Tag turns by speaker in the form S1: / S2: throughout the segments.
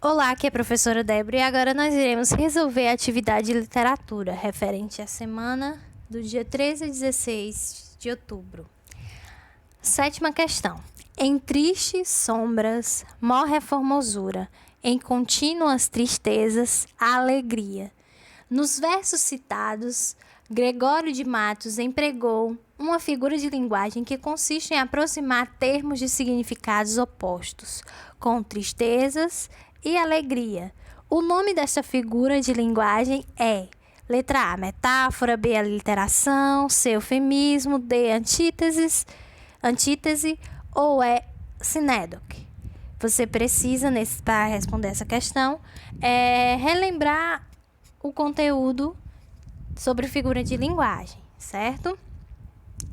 S1: Olá, aqui é a professora Débora e agora nós iremos resolver a atividade de literatura referente à semana do dia 13 a 16 de outubro. Sétima questão. Em tristes sombras morre a formosura, em contínuas tristezas a alegria. Nos versos citados, Gregório de Matos empregou uma figura de linguagem que consiste em aproximar termos de significados opostos, com tristezas e alegria. O nome desta figura de linguagem é letra A, metáfora, B, aliteração, C, eufemismo, D, antítese ou E, sinédoque. Você precisa, para responder essa questão, relembrar o conteúdo sobre figura de linguagem, certo?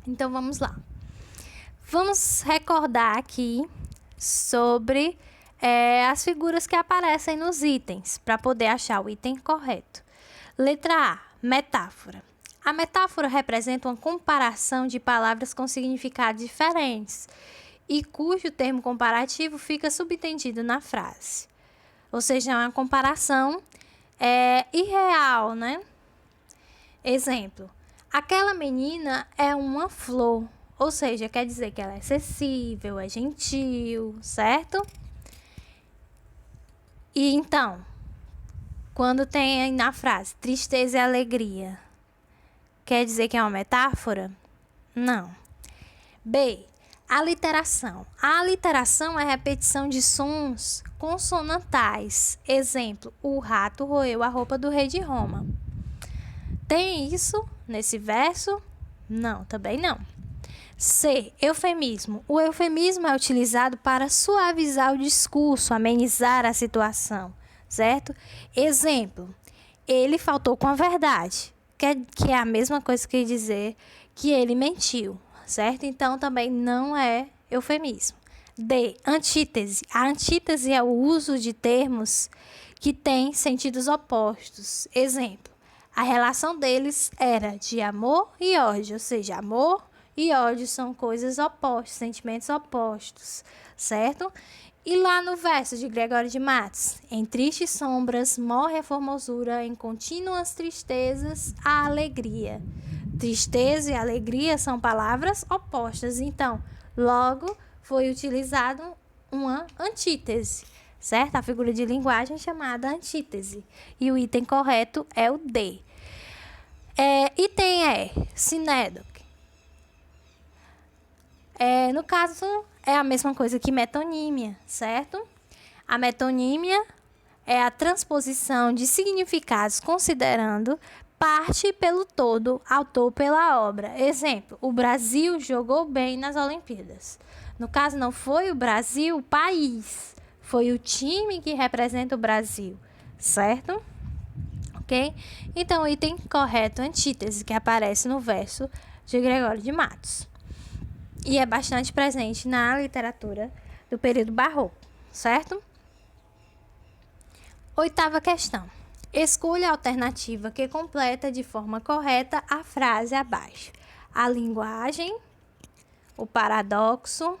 S1: Então, vamos lá. Vamos recordar aqui sobre as figuras que aparecem nos itens, para poder achar o item correto. Letra A, metáfora. A metáfora representa uma comparação de palavras com significados diferentes e cujo termo comparativo fica subentendido na frase. Ou seja, é uma comparação irreal, né? Exemplo, aquela menina é uma flor, ou seja, quer dizer que ela é acessível, é gentil, certo? E então, quando tem aí na frase tristeza e alegria, quer dizer que é uma metáfora? Não. B, aliteração. A aliteração é a repetição de sons consonantais. Exemplo, o rato roeu a roupa do rei de Roma. Tem isso nesse verso? Não, também não. C, eufemismo. O eufemismo é utilizado para suavizar o discurso, amenizar a situação, certo? Exemplo, ele faltou com a verdade, que é a mesma coisa que dizer que ele mentiu, certo? Então, também não é eufemismo. D, antítese. A antítese é o uso de termos que têm sentidos opostos. Exemplo, a relação deles era de amor e ódio, ou seja, amor e ódio são coisas opostas, sentimentos opostos, certo? E lá no verso de Gregório de Matos, em tristes sombras morre a formosura, em contínuas tristezas a alegria. Tristeza e alegria são palavras opostas, então, logo foi utilizado uma antítese, certo? A figura de linguagem chamada antítese. E o item correto é o D. Item E, sinédoque. No caso, é a mesma coisa que metonímia, certo? A metonímia é a transposição de significados considerando parte pelo todo, autor pela obra. Exemplo, o Brasil jogou bem nas Olimpíadas. No caso, não foi o Brasil, o país. Foi o time que representa o Brasil, certo? Ok? Então, o item correto, antítese, que aparece no verso de Gregório de Matos. E é bastante presente na literatura do período barroco, certo? Oitava questão. Escolha a alternativa que completa de forma correta a frase abaixo. A linguagem, o paradoxo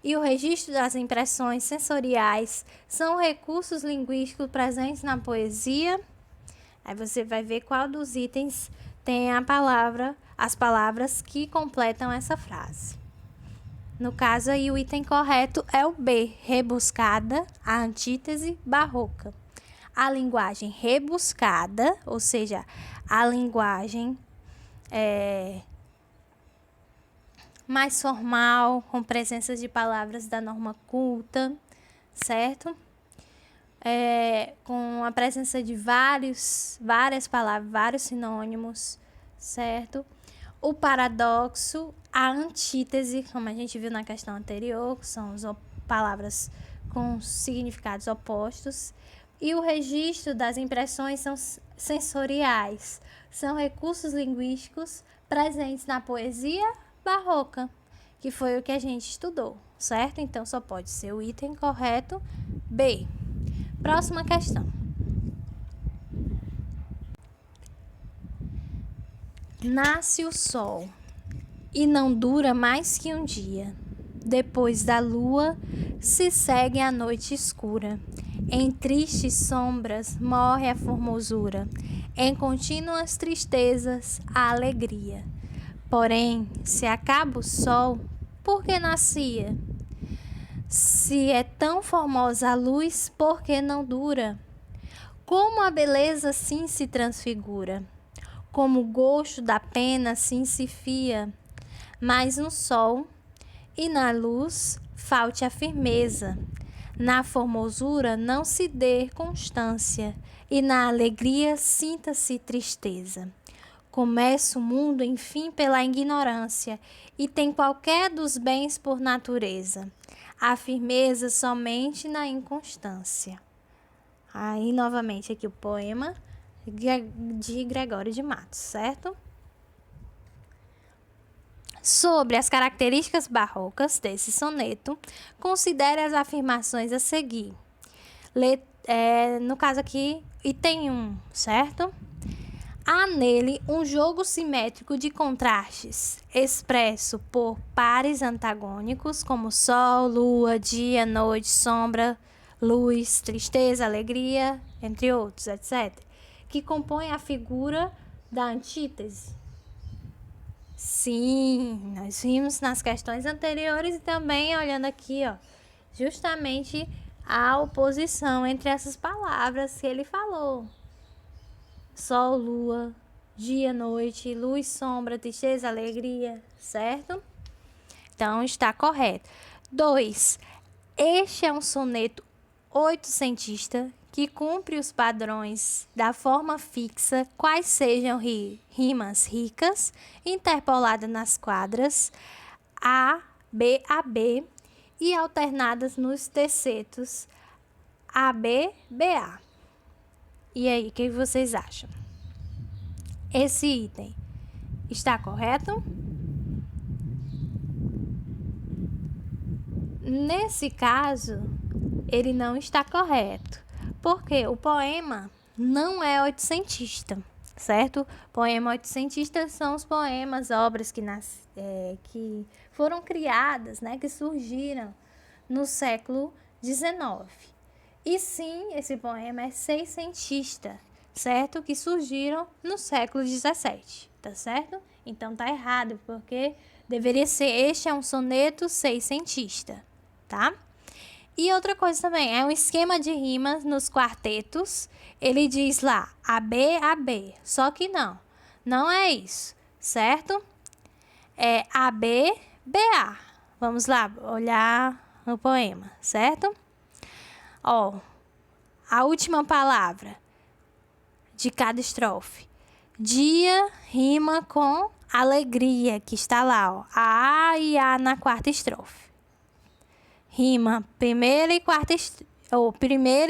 S1: e o registro das impressões sensoriais são recursos linguísticos presentes na poesia. Aí você vai ver qual dos itens tem as palavras que completam essa frase. No caso aí, o item correto é o B, rebuscada, a antítese barroca. A linguagem rebuscada, ou seja, a linguagem mais formal, com presença de palavras da norma culta, certo? Com a presença de várias palavras, vários sinônimos, certo? O paradoxo, a antítese, como a gente viu na questão anterior, que são as palavras com significados opostos, e o registro das impressões sensoriais, são recursos linguísticos presentes na poesia barroca, que foi o que a gente estudou, certo? Então, só pode ser o item correto B. Próxima questão. Nasce o sol e não dura mais que um dia. Depois da lua se segue a noite escura. Em tristes sombras morre a formosura, em contínuas tristezas a alegria. Porém, se acaba o sol, por que nascia? Se é tão formosa a luz, por que não dura? Como a beleza assim se transfigura, como o gosto da pena assim se fia, mas no sol e na luz falte a firmeza, na formosura não se dê constância, e na alegria sinta-se tristeza. Começa o mundo, enfim, pela ignorância, e tem qualquer dos bens por natureza. A firmeza somente na inconstância. Aí, novamente, aqui o poema de Gregório de Matos, certo? Sobre as características barrocas desse soneto, considere as afirmações a seguir. No caso aqui, item 1, certo? Há nele um jogo simétrico de contrastes, expresso por pares antagônicos, como sol, lua, dia, noite, sombra, luz, tristeza, alegria, entre outros, etc., que compõem a figura da antítese. Sim, nós vimos nas questões anteriores e também olhando aqui, justamente a oposição entre essas palavras que ele falou. Sol, lua, dia, noite, luz, sombra, tristeza, alegria, certo? Então, está correto. 2. Este é um soneto oitocentista que cumpre os padrões da forma fixa, quais sejam rimas ricas, interpoladas nas quadras A, B, e alternadas nos tercetos AB, BA. E aí, o que vocês acham? Esse item está correto? Nesse caso, ele não está correto, porque o poema não é oitocentista, certo? Poema oitocentista são os poemas, obras que foram criadas, né, que surgiram no século XIX. E sim, esse poema é seiscentista, certo? Que surgiram no século XVII, tá certo? Então tá errado, porque deveria ser este é um soneto seiscentista, tá? E outra coisa também, é um esquema de rimas nos quartetos. Ele diz lá AB, só que não é isso, certo? É AB, BA. Vamos lá olhar no poema, certo? A última palavra de cada estrofe. Dia rima com alegria, que está lá, A e A na quarta estrofe. Rima primeiro e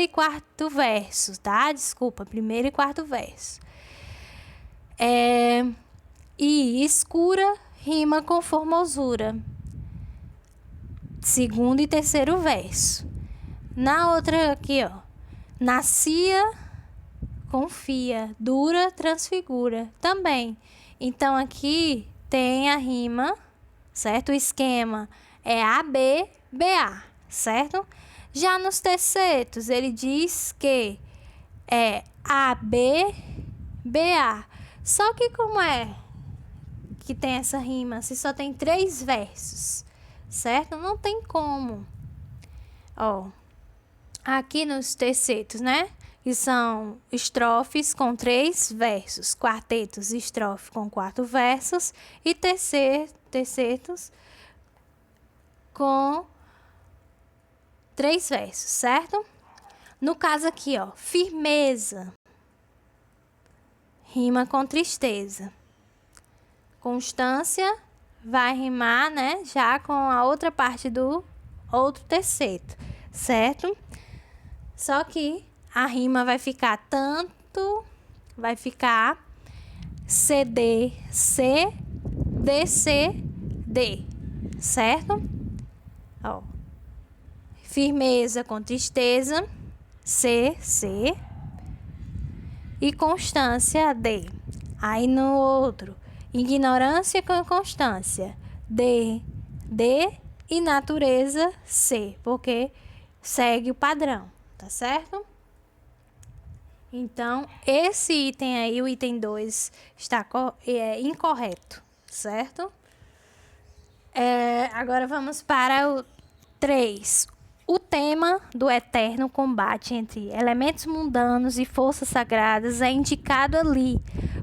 S1: quarto verso, tá? Desculpa, primeiro e quarto verso. E escura rima com formosura. Segundo e terceiro verso. Na outra aqui, nascia, confia, dura, transfigura, também. Então, aqui tem a rima, certo? O esquema é AB, BA, certo? Já nos tercetos, ele diz que é AB, BA. Só que como é que tem essa rima, se só tem 3 versos, certo? Não tem como. Aqui nos tercetos, né? Que são estrofes com 3 versos, quartetos, estrofe com 4 versos e tercetos com 3 versos, certo? No caso aqui, firmeza, rima com tristeza. Constância vai rimar, né? Já com a outra parte do outro terceto, certo? Só que a rima vai ficar CD, C, DC, D, certo? Firmeza com tristeza, C, e constância, D. Aí no outro, ignorância com constância, D, e natureza, C, porque segue o padrão, tá certo? Então, esse item aí, o item 2, está incorreto, certo? Agora vamos para o 3. O tema do eterno combate entre elementos mundanos e forças sagradas é indicado ali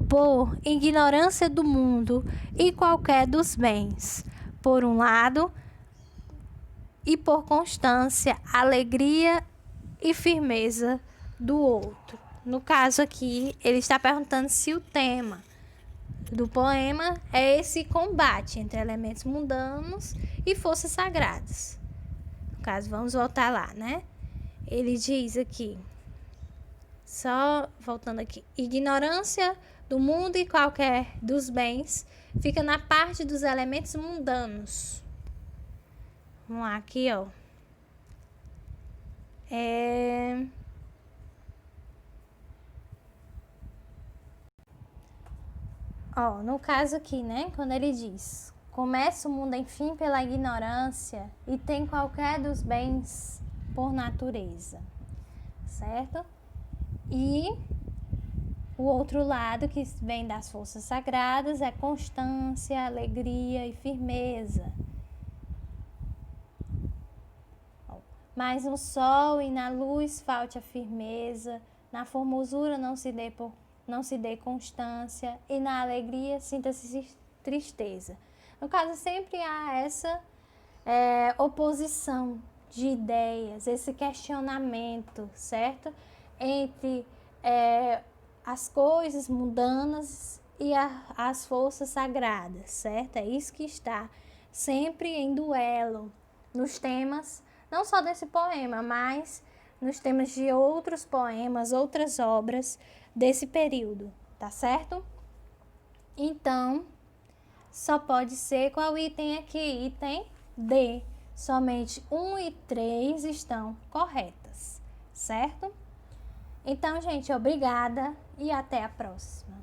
S1: por ignorância do mundo e qualquer dos bens, por um lado, e por constância, alegria e firmeza do outro. No caso aqui, ele está perguntando se o tema do poema é esse combate entre elementos mundanos e forças sagradas. No caso, vamos voltar lá, né? Ele diz aqui, só voltando aqui, ignorância do mundo e qualquer dos bens fica na parte dos elementos mundanos. Vamos lá, aqui, ó. No caso aqui, né? Quando ele diz, começa o mundo, enfim, pela ignorância e tem qualquer dos bens por natureza, certo? E o outro lado que vem das forças sagradas é constância, alegria e firmeza. Mas no sol e na luz falte a firmeza, na formosura não se dê constância e na alegria sinta-se tristeza. No caso, sempre há essa oposição de ideias, esse questionamento, certo? Entre as coisas mundanas e as forças sagradas, certo? É isso que está sempre em duelo nos temas, não só desse poema, mas nos temas de outros poemas, outras obras desse período, tá certo? Então, só pode ser qual item aqui? Item D. Somente 1 e 3 estão corretas, certo? Então, gente, obrigada e até a próxima.